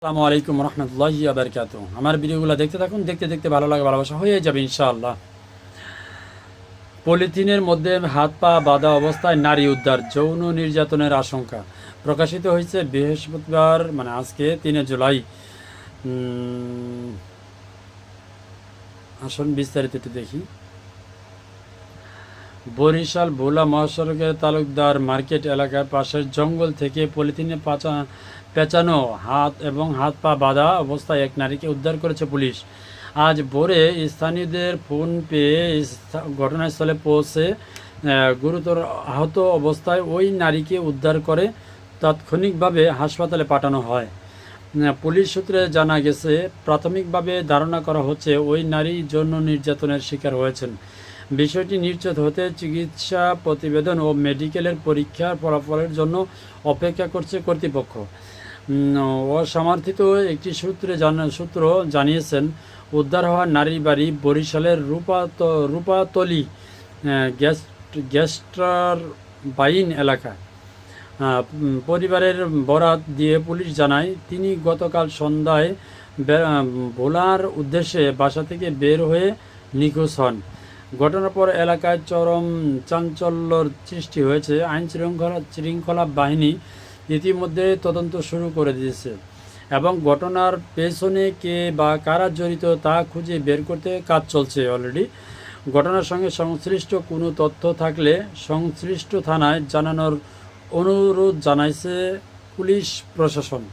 আসসালামু আলাইকুম রহমতুল্লাহি ওয়া বারাকাতুহু। আমার ভিডিওগুলো দেখতে থাকুন, দেখতে দেখতে ভালো লাগে, ভালোবাসা হয়ে যাবে ইনশাআল্লাহ। পলিথিনের মধ্যে হাত পা বাঁধা অবস্থায় নারী উদ্ধার, যৌন নির্যাতনের আশঙ্কা। প্রকাশিত হয়েছে বৃহস্পতিবার, মানে আজকে 3 জুলাই। আসুন বিস্তারিত একটু দেখি। বরিশাল ভোলা মহাসড়কের তালুকদার মার্কেট এলাকার পাশের জঙ্গল থেকে পলিথিনে পেঁচানো হাত পা বাঁধা অবস্থায় এক নারীকে উদ্ধার করেছে পুলিশ। আজ ভোরে স্থানীয়দের ফোন পেয়ে ঘটনাস্থলে পৌঁছে গুরুতর আহত অবস্থায় ওই নারীকে উদ্ধার করে তাৎক্ষণিকভাবে হাসপাতালে পাঠানো হয়। পুলিশ সূত্রে জানা গেছে, প্রাথমিকভাবে ধারণা করা হচ্ছে ওই নারী যৌন নির্যাতনের শিকার হয়েছেন। বিষয়টি নিশ্চিত হতে চিকিৎসা প্রতিবেদন ও মেডিকেলের পরীক্ষার ফলাফলের জন্য অপেক্ষা করছে কর্তৃপক্ষ। অসমর্থিত একটি সূত্র জানিয়েছেন, উদ্ধার হওয়া নারীর বাড়ি বরিশালের রূপাতলী গ্যাস্টার বাইন এলাকায়। পরিবারের বরাত দিয়ে পুলিশ জানায়, তিনি গতকাল সন্ধ্যায় ভোলার উদ্দেশ্যে বাসা থেকে বের হয়ে নিখোঁজ হন। ঘটনার পর এলাকায় চরম চাঞ্চল্যর সৃষ্টি হয়েছে। আইন শৃঙ্খলা বাহিনী ইতিমধ্যে তদন্ত শুরু করে দিয়েছে এবং ঘটনার পেছনে কে বা কারা জড়িত তা খুঁজে বের করতে কাজ চলছে অলরেডি। ঘটনার সঙ্গে সংশ্লিষ্ট কোনো তথ্য থাকলে সংশ্লিষ্ট থানায় জানানোর অনুরোধ জানাইছে পুলিশ প্রশাসন।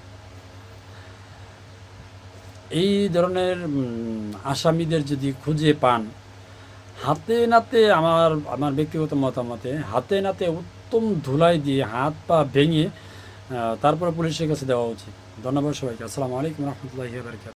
এই ধরনের আসামিদের যদি খুঁজে পান, হাতে নাতে আমার ব্যক্তিগত মতামতে হাতে নাতে উত্তম ধুলাই দিয়ে হাত পা ভেঙে তারপরে পুলিশের কাছে দেওয়া উচিত। ধন্যবাদ সবাইকে। আসসালামু আলাইকুম রহমতুল্লাহি ওয়া বারাকাতুহু।